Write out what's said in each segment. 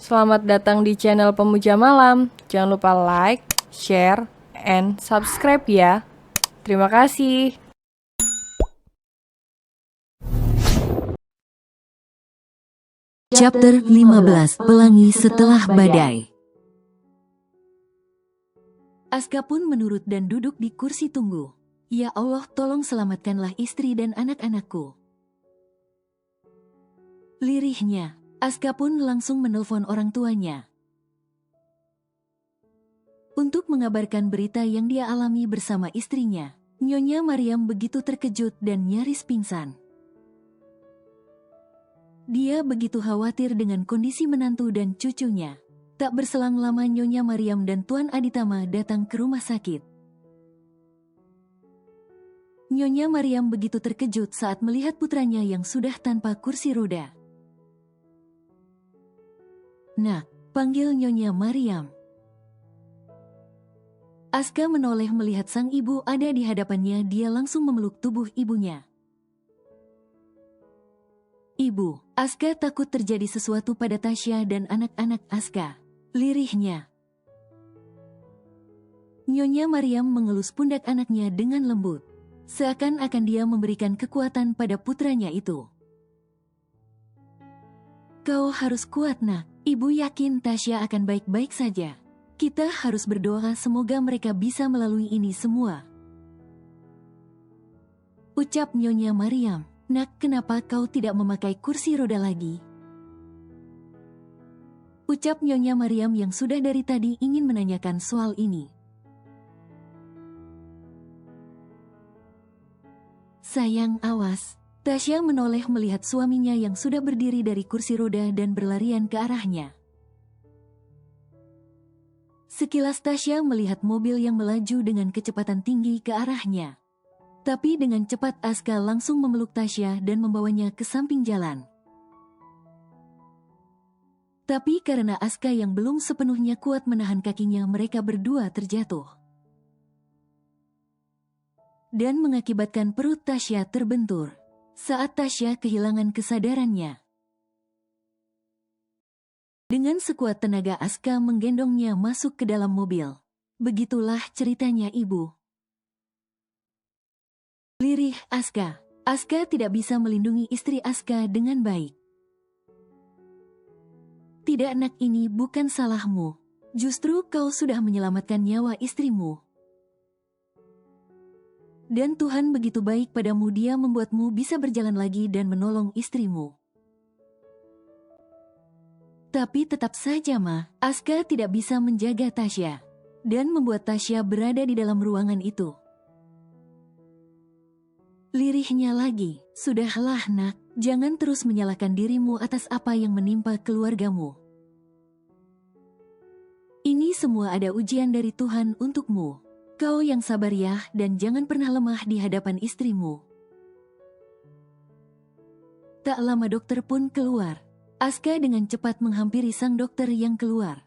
Selamat datang di channel Pemuja Malam. Jangan lupa like, share, and subscribe ya. Terima kasih. Chapter 15, Pelangi Setelah Badai. Aska pun menurut dan duduk di kursi tunggu. Ya Allah, tolong selamatkanlah istri dan anak-anakku. Lirihnya, Aska pun langsung menelpon orang tuanya untuk mengabarkan berita yang dia alami bersama istrinya. Nyonya Mariam begitu terkejut dan nyaris pingsan. Dia begitu khawatir dengan kondisi menantu dan cucunya. Tak berselang lama Nyonya Mariam dan Tuan Aditama datang ke rumah sakit. Nyonya Mariam begitu terkejut saat melihat putranya yang sudah tanpa kursi roda. "Nak," panggil Nyonya Mariam. Aska menoleh melihat sang ibu ada di hadapannya. Dia langsung memeluk tubuh ibunya. "Ibu," Aska takut terjadi sesuatu pada Tasya dan anak-anak Aska. Lirihnya. Nyonya Mariam mengelus pundak anaknya dengan lembut. Seakan-akan dia memberikan kekuatan pada putranya itu. "Kau harus kuat, nak. Ibu yakin Tasya akan baik-baik saja. Kita harus berdoa semoga mereka bisa melalui ini semua," ucap Nyonya Mariam. "Nak, kenapa kau tidak memakai kursi roda lagi?" ucap Nyonya Mariam yang sudah dari tadi ingin menanyakan soal ini. "Sayang, awas." Tasya menoleh melihat suaminya yang sudah berdiri dari kursi roda dan berlarian ke arahnya. Sekilas Tasya melihat mobil yang melaju dengan kecepatan tinggi ke arahnya. Tapi dengan cepat Aska langsung memeluk Tasya dan membawanya ke samping jalan. Tapi karena Aska yang belum sepenuhnya kuat menahan kakinya, mereka berdua terjatuh. Dan mengakibatkan perut Tasya terbentur. Saat Tasya kehilangan kesadarannya. Dengan sekuat tenaga Aska menggendongnya masuk ke dalam mobil. Begitulah ceritanya ibu. Lirih Aska. Aska tidak bisa melindungi istri Aska dengan baik. "Tidak, nak, ini bukan salahmu. Justru kau sudah menyelamatkan nyawa istrimu. Dan Tuhan begitu baik padamu, Dia membuatmu bisa berjalan lagi dan menolong istrimu." Tapi tetap saja, Ma, Aska tidak bisa menjaga Tasya dan membuat Tasya berada di dalam ruangan itu. Lirihnya lagi, "Sudahlah, nak, jangan terus menyalahkan dirimu atas apa yang menimpa keluargamu. Ini semua ada ujian dari Tuhan untukmu. Kau yang sabar ya, dan jangan pernah lemah di hadapan istrimu." Tak lama dokter pun keluar. Aska dengan cepat menghampiri sang dokter yang keluar.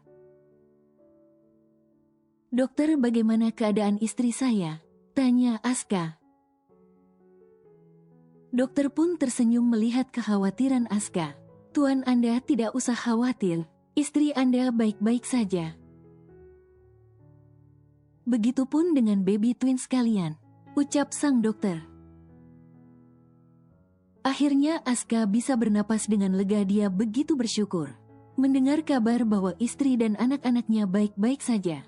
"Dokter, bagaimana keadaan istri saya?" tanya Aska. Dokter pun tersenyum melihat kekhawatiran Aska. "Tuan, Anda tidak usah khawatir. Istri Anda baik-baik saja. Begitupun dengan baby twins kalian," ucap sang dokter. Akhirnya Aska bisa bernapas dengan lega. Dia begitu bersyukur mendengar kabar bahwa istri dan anak-anaknya baik-baik saja.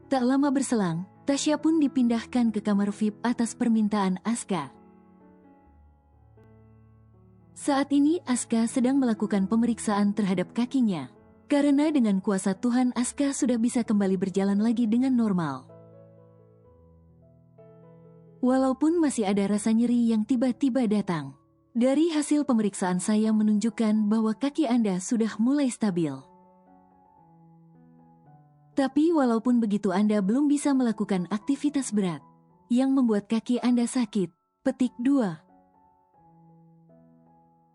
Tak lama berselang, Tasya pun dipindahkan ke kamar VIP atas permintaan Aska. Saat ini Aska sedang melakukan pemeriksaan terhadap kakinya. Karena dengan kuasa Tuhan Aska sudah bisa kembali berjalan lagi dengan normal. Walaupun masih ada rasa nyeri yang tiba-tiba datang. Dari hasil pemeriksaan saya menunjukkan bahwa kaki Anda sudah mulai stabil. Tapi walaupun begitu Anda belum bisa melakukan aktivitas berat yang membuat kaki Anda sakit. Petik 2.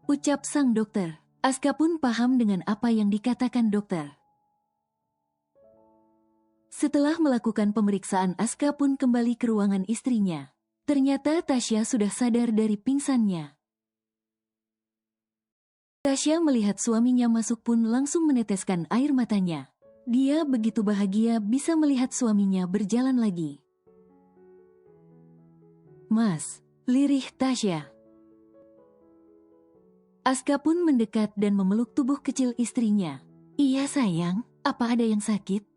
Ucap sang dokter. Aska pun paham dengan apa yang dikatakan dokter. Setelah melakukan pemeriksaan, Aska pun kembali ke ruangan istrinya. Ternyata Tasya sudah sadar dari pingsannya. Tasya melihat suaminya masuk pun langsung meneteskan air matanya. Dia begitu bahagia bisa melihat suaminya berjalan lagi. "Mas," lirih Tasya. Aska pun mendekat dan memeluk tubuh kecil istrinya. "Iya sayang, apa ada yang sakit?"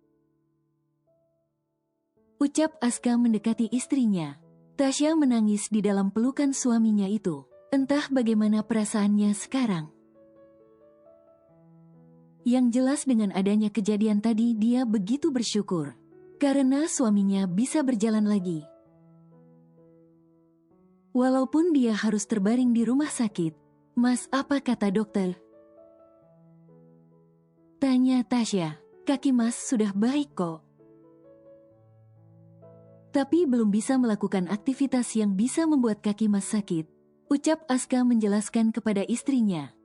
ucap Aska mendekati istrinya. Tasya menangis di dalam pelukan suaminya itu. Entah bagaimana perasaannya sekarang. Yang jelas dengan adanya kejadian tadi dia begitu bersyukur. Karena suaminya bisa berjalan lagi. Walaupun dia harus terbaring di rumah sakit. "Mas, apa kata dokter?" tanya Tasya. "Kaki Mas sudah baik kok. Tapi belum bisa melakukan aktivitas yang bisa membuat kaki Mas sakit," ucap Aska menjelaskan kepada istrinya.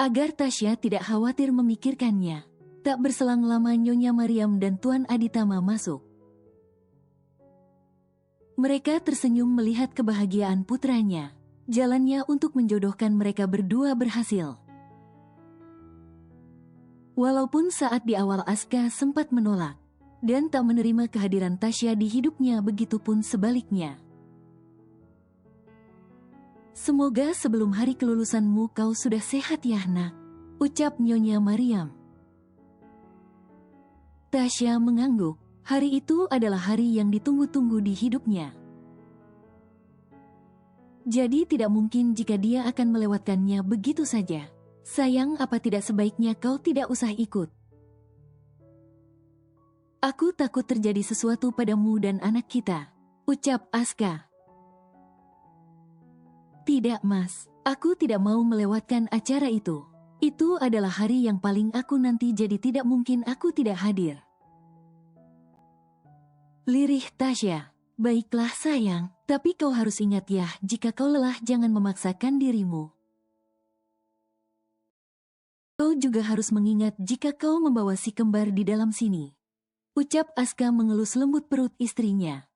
Agar Tasya tidak khawatir memikirkannya. Tak berselang lama Nyonya Mariam dan Tuan Aditama masuk. Mereka tersenyum melihat kebahagiaan putranya. Jalannya untuk menjodohkan mereka berdua berhasil. Walaupun saat di awal Aska sempat menolak dan tak menerima kehadiran Tasya di hidupnya, begitupun sebaliknya. "Semoga sebelum hari kelulusanmu kau sudah sehat ya nak," ucap Nyonya Mariam. Tasya mengangguk. Hari itu adalah hari yang ditunggu-tunggu di hidupnya. Jadi tidak mungkin jika dia akan melewatkannya begitu saja. "Sayang, apa tidak sebaiknya kau tidak usah ikut? Aku takut terjadi sesuatu padamu dan anak kita," ucap Aska. "Tidak Mas, aku tidak mau melewatkan acara itu. Itu adalah hari yang paling aku nanti, jadi tidak mungkin aku tidak hadir," lirih Tasya. "Baiklah sayang, tapi kau harus ingat ya, jika kau lelah jangan memaksakan dirimu. Kau juga harus mengingat jika kau membawa si kembar di dalam sini," ucap Aska mengelus lembut perut istrinya.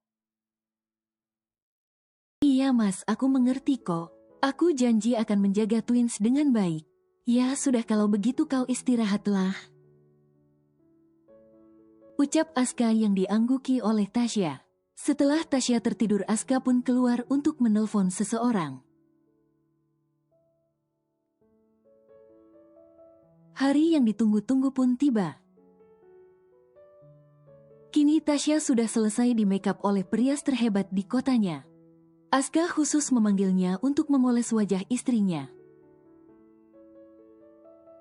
"Iya Mas, aku mengerti kok. Aku janji akan menjaga twins dengan baik." "Ya sudah, kalau begitu kau istirahatlah," ucap Aska yang diangguki oleh Tasya. Setelah Tasya tertidur, Aska pun keluar untuk menelpon seseorang. Hari yang ditunggu-tunggu pun tiba. Kini Tasya sudah selesai di makeup oleh perias terhebat di kotanya. Aska khusus memanggilnya untuk memoles wajah istrinya.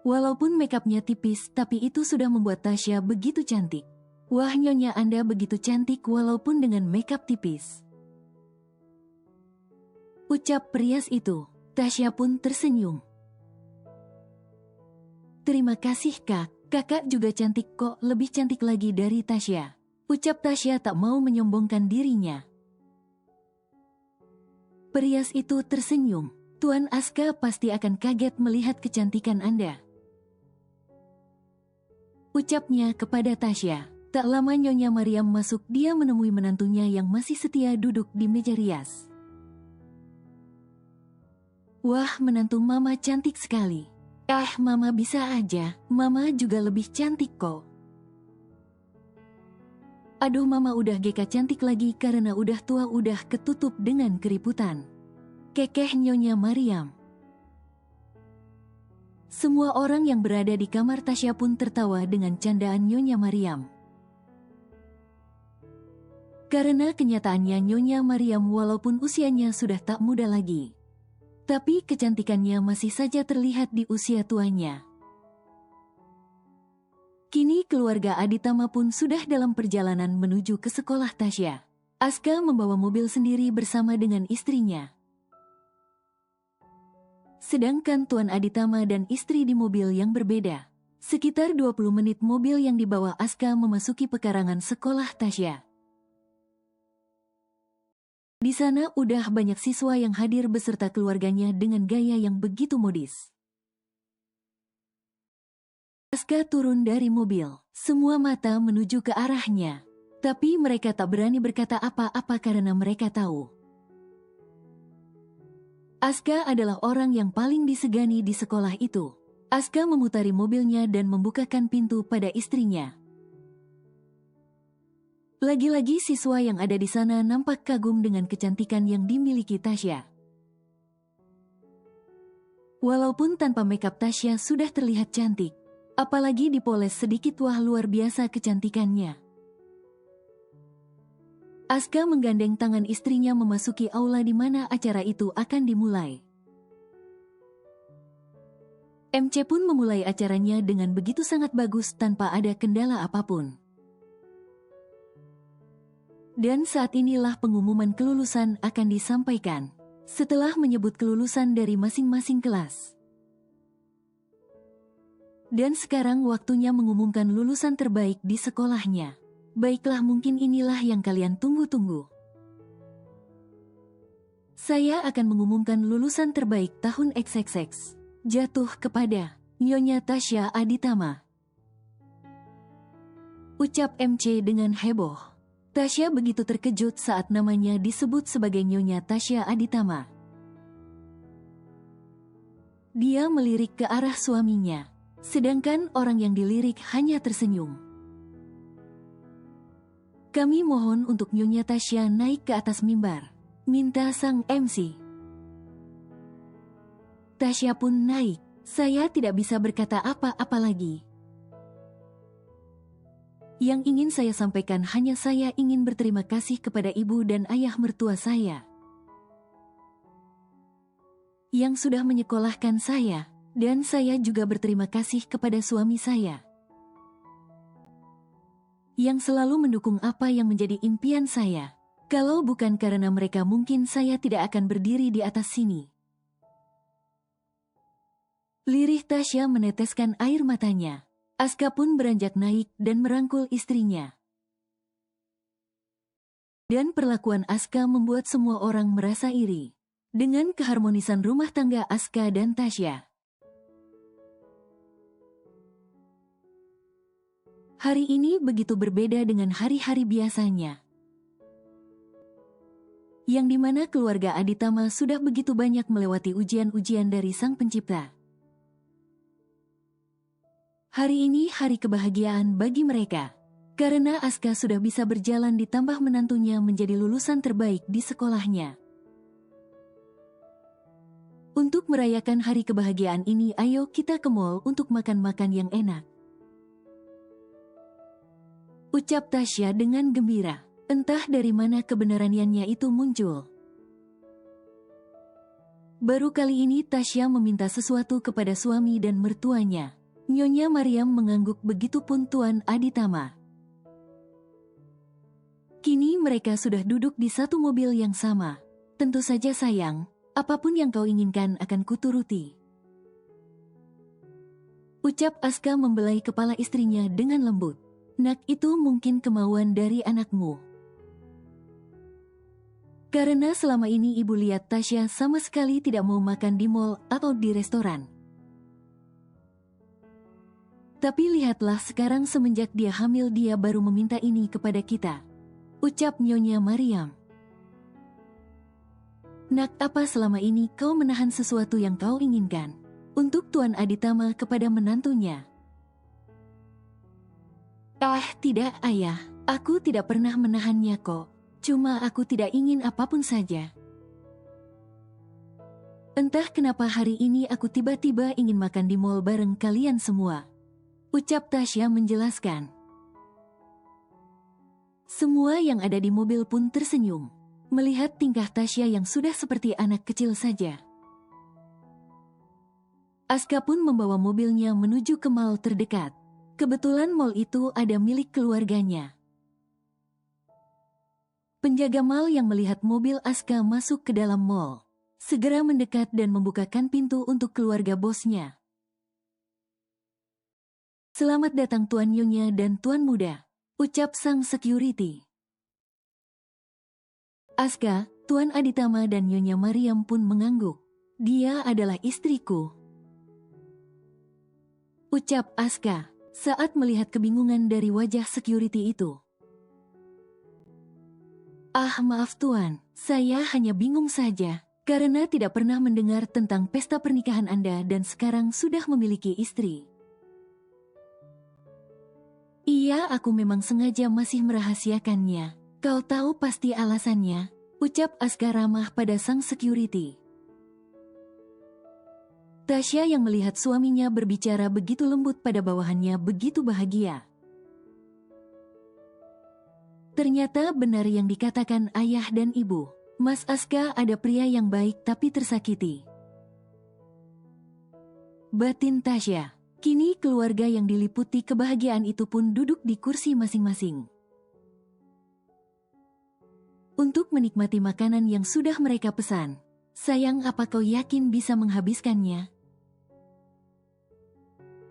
Walaupun makeupnya tipis, tapi itu sudah membuat Tasya begitu cantik. "Wah Nyonya, Anda begitu cantik walaupun dengan makeup tipis," ucap perias itu. Tasya pun tersenyum. "Terima kasih Kak, kakak juga cantik kok, lebih cantik lagi dari Tasya," ucap Tasya tak mau menyombongkan dirinya. Perias itu tersenyum. "Tuan Aska pasti akan kaget melihat kecantikan Anda," ucapnya kepada Tasya. Tak lama Nyonya Mariam masuk, dia menemui menantunya yang masih setia duduk di meja rias. "Wah, menantu Mama cantik sekali." Mama bisa aja, Mama juga lebih cantik kok." "Aduh, Mama udah geka cantik lagi karena udah tua, udah ketutup dengan keriputan," kekeh Nyonya Mariam. Semua orang yang berada di kamar Tasya pun tertawa dengan candaan Nyonya Mariam. Karena kenyataannya Nyonya Mariam walaupun usianya sudah tak muda lagi, tapi kecantikannya masih saja terlihat di usia tuanya. Kini keluarga Aditama pun sudah dalam perjalanan menuju ke sekolah Tasya. Aska membawa mobil sendiri bersama dengan istrinya. Sedangkan Tuan Aditama dan istri di mobil yang berbeda. Sekitar 20 menit mobil yang dibawa Aska memasuki pekarangan sekolah Tasya. Di sana udah banyak siswa yang hadir beserta keluarganya dengan gaya yang begitu modis. Aska turun dari mobil, semua mata menuju ke arahnya. Tapi mereka tak berani berkata apa-apa karena mereka tahu Aska adalah orang yang paling disegani di sekolah itu. Aska memutari mobilnya dan membukakan pintu pada istrinya. Lagi-lagi siswa yang ada di sana nampak kagum dengan kecantikan yang dimiliki Tasya. Walaupun tanpa makeup Tasya sudah terlihat cantik, apalagi dipoles sedikit, wah luar biasa kecantikannya. Aska menggandeng tangan istrinya memasuki aula di mana acara itu akan dimulai. MC pun memulai acaranya dengan begitu sangat bagus tanpa ada kendala apapun. Dan saat inilah pengumuman kelulusan akan disampaikan, setelah menyebut kelulusan dari masing-masing kelas. Dan sekarang waktunya mengumumkan lulusan terbaik di sekolahnya. Baiklah, mungkin inilah yang kalian tunggu-tunggu. Saya akan mengumumkan lulusan terbaik tahun XXX. Jatuh kepada Nyonya Tasya Aditama. Ucap MC dengan heboh. Tasya begitu terkejut saat namanya disebut sebagai Nyonya Tasya Aditama. Dia melirik ke arah suaminya, sedangkan orang yang dilirik hanya tersenyum. Kami mohon untuk Nyonya Tasya naik ke atas mimbar, minta sang MC. Tasya pun naik. Saya tidak bisa berkata apa-apa lagi. Yang ingin saya sampaikan hanya saya ingin berterima kasih kepada ibu dan ayah mertua saya yang sudah menyekolahkan saya, dan saya juga berterima kasih kepada suami saya yang selalu mendukung apa yang menjadi impian saya. Kalau bukan karena mereka mungkin saya tidak akan berdiri di atas sini. Lirih Tasya meneteskan air matanya. Aska pun beranjak naik dan merangkul istrinya. Dan perlakuan Aska membuat semua orang merasa iri dengan keharmonisan rumah tangga Aska dan Tasya. Hari ini begitu berbeda dengan hari-hari biasanya, yang dimana keluarga Aditama sudah begitu banyak melewati ujian-ujian dari Sang Pencipta. Hari ini hari kebahagiaan bagi mereka, karena Aska sudah bisa berjalan ditambah menantunya menjadi lulusan terbaik di sekolahnya. Untuk merayakan hari kebahagiaan ini, ayo kita ke mall untuk makan-makan yang enak. Ucap Tasya dengan gembira. Entah dari mana kebenarannya itu muncul. Baru kali ini Tasya meminta sesuatu kepada suami dan mertuanya. Nyonya Mariam mengangguk, begitupun Tuan Aditama. Kini mereka sudah duduk di satu mobil yang sama. Tentu saja sayang, apapun yang kau inginkan akan kuturuti. Ucap Aska membelai kepala istrinya dengan lembut. Nak, itu mungkin kemauan dari anakmu. Karena selama ini ibu lihat Tasya sama sekali tidak mau makan di mall atau di restoran. Tapi lihatlah sekarang semenjak dia hamil dia baru meminta ini kepada kita. Ucap Nyonya Mariam. Nak, apa selama ini kau menahan sesuatu yang kau inginkan untuk Tuan Aditama kepada menantunya? Tidak ayah, aku tidak pernah menahannya kok. Cuma aku tidak ingin apapun saja. Entah kenapa hari ini aku tiba-tiba ingin makan di mall bareng kalian semua. Ucap Tasya menjelaskan. Semua yang ada di mobil pun tersenyum, melihat tingkah Tasya yang sudah seperti anak kecil saja. Aska pun membawa mobilnya menuju ke mall terdekat. Kebetulan mall itu ada milik keluarganya. Penjaga mall yang melihat mobil Aska masuk ke dalam mall, segera mendekat dan membukakan pintu untuk keluarga bosnya. Selamat datang Tuan Nyonya dan Tuan Muda, ucap sang security. Aska, Tuan Aditama dan Nyonya Mariam pun mengangguk. Dia adalah istriku, ucap Aska saat melihat kebingungan dari wajah security itu. Maaf Tuan, saya hanya bingung saja. Karena tidak pernah mendengar tentang pesta pernikahan Anda dan sekarang sudah memiliki istri. Iya, aku memang sengaja masih merahasiakannya. Kau tahu pasti alasannya, ucap Aska ramah pada sang security. Tasya yang melihat suaminya berbicara begitu lembut pada bawahannya begitu bahagia. Ternyata benar yang dikatakan ayah dan ibu. Mas Aska ada pria yang baik tapi tersakiti. Batin Tasya. Kini keluarga yang diliputi kebahagiaan itu pun duduk di kursi masing-masing. Untuk menikmati makanan yang sudah mereka pesan. Sayang, apa kau yakin bisa menghabiskannya?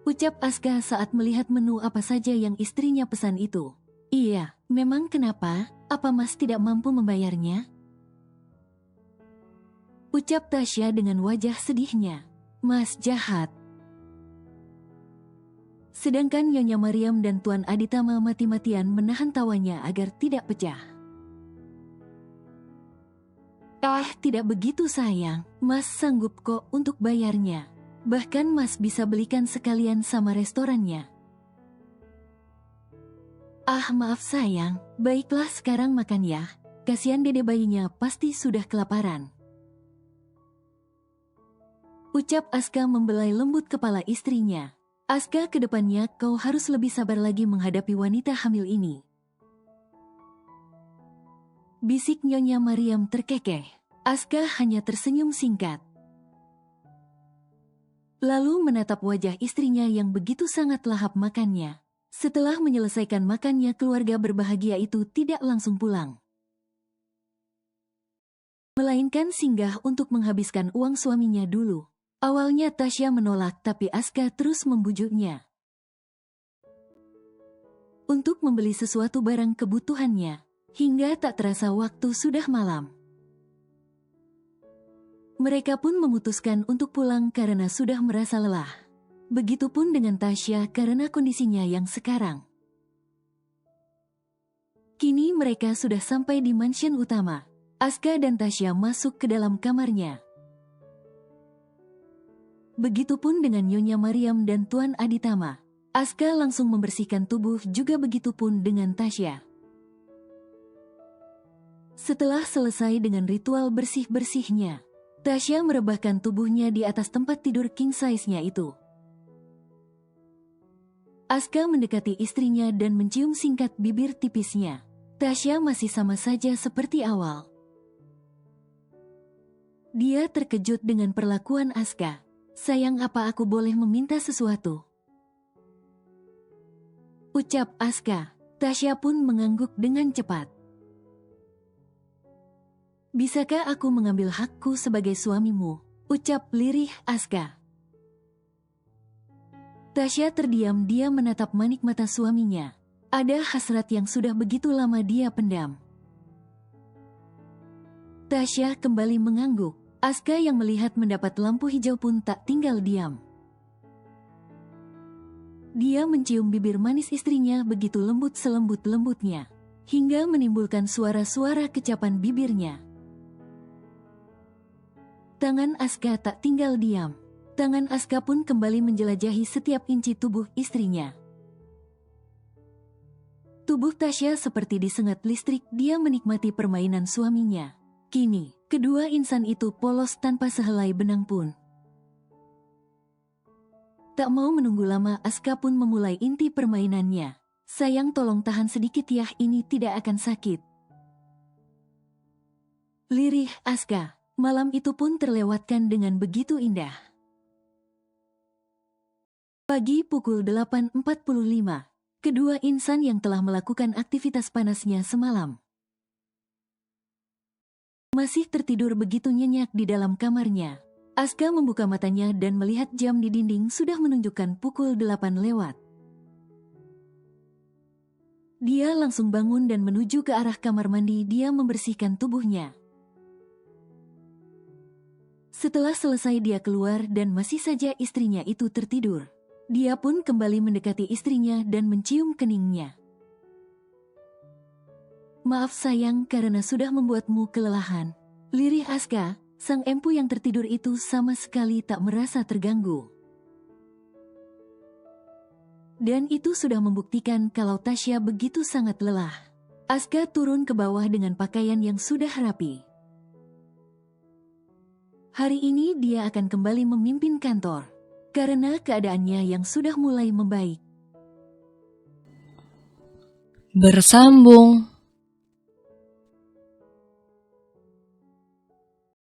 Ucap Aska saat melihat menu apa saja yang istrinya pesan itu. Iya, memang kenapa? Apa Mas tidak mampu membayarnya? Ucap Tasya dengan wajah sedihnya. Mas jahat. Sedangkan Nyonya Mariam dan Tuan Aditama mati-matian menahan tawanya agar tidak pecah. Tidak begitu sayang. Mas sanggup kok untuk bayarnya. Bahkan Mas bisa belikan sekalian sama restorannya. Maaf sayang. Baiklah sekarang makan ya. Kasihan dede bayinya pasti sudah kelaparan. Ucap Aska membelai lembut kepala istrinya. Aska, ke depannya kau harus lebih sabar lagi menghadapi wanita hamil ini. Bisik Nyonya Mariam terkekeh. Aska hanya tersenyum singkat. Lalu menatap wajah istrinya yang begitu sangat lahap makannya. Setelah menyelesaikan makannya, keluarga berbahagia itu tidak langsung pulang. Melainkan singgah untuk menghabiskan uang suaminya dulu. Awalnya Tasya menolak tapi Aska terus membujuknya. Untuk membeli sesuatu barang kebutuhannya. Hingga tak terasa waktu sudah malam. Mereka pun memutuskan untuk pulang karena sudah merasa lelah. Begitupun dengan Tasya karena kondisinya yang sekarang. Kini mereka sudah sampai di mansion utama. Aska dan Tasya masuk ke dalam kamarnya. Begitupun dengan Nyonya Mariam dan Tuan Aditama. Aska langsung membersihkan tubuh, juga begitupun dengan Tasya. Setelah selesai dengan ritual bersih-bersihnya, Tasya merebahkan tubuhnya di atas tempat tidur king size-nya itu. Aska mendekati istrinya dan mencium singkat bibir tipisnya. Tasya masih sama saja seperti awal. Dia terkejut dengan perlakuan Aska. Sayang, apa aku boleh meminta sesuatu? Ucap Aska. Tasya pun mengangguk dengan cepat. Bisakah aku mengambil hakku sebagai suamimu? Ucap lirih Aska. Tasya terdiam, dia menatap manik mata suaminya. Ada hasrat yang sudah begitu lama dia pendam. Tasya kembali mengangguk. Aska yang melihat mendapat lampu hijau pun tak tinggal diam. Dia mencium bibir manis istrinya begitu lembut selembut-lembutnya, hingga menimbulkan suara-suara kecapan bibirnya. Tangan Aska tak tinggal diam. Tangan Aska pun kembali menjelajahi setiap inci tubuh istrinya. Tubuh Tasya seperti disengat listrik, dia menikmati permainan suaminya. Kini, kedua insan itu polos tanpa sehelai benang pun. Tak mau menunggu lama, Aska pun memulai inti permainannya. Sayang, tolong tahan sedikit ya, ini tidak akan sakit. Lirih Aska. Malam itu pun terlewatkan dengan begitu indah. Pagi pukul 8.45. Kedua insan yang telah melakukan aktivitas panasnya semalam masih tertidur begitu nyenyak di dalam kamarnya. Aska membuka matanya dan melihat jam di dinding sudah menunjukkan pukul 8 lewat. Dia langsung bangun dan menuju ke arah kamar mandi. Dia membersihkan tubuhnya. Setelah selesai dia keluar dan masih saja istrinya itu tertidur. Dia pun kembali mendekati istrinya dan mencium keningnya. Maaf sayang karena sudah membuatmu kelelahan. Lirih Aska, Sang empu yang tertidur itu sama sekali tak merasa terganggu. Dan itu sudah membuktikan kalau Tasya begitu sangat lelah. Aska turun ke bawah dengan pakaian yang sudah rapi. Hari ini dia akan kembali memimpin kantor, karena keadaannya yang sudah mulai membaik. Bersambung.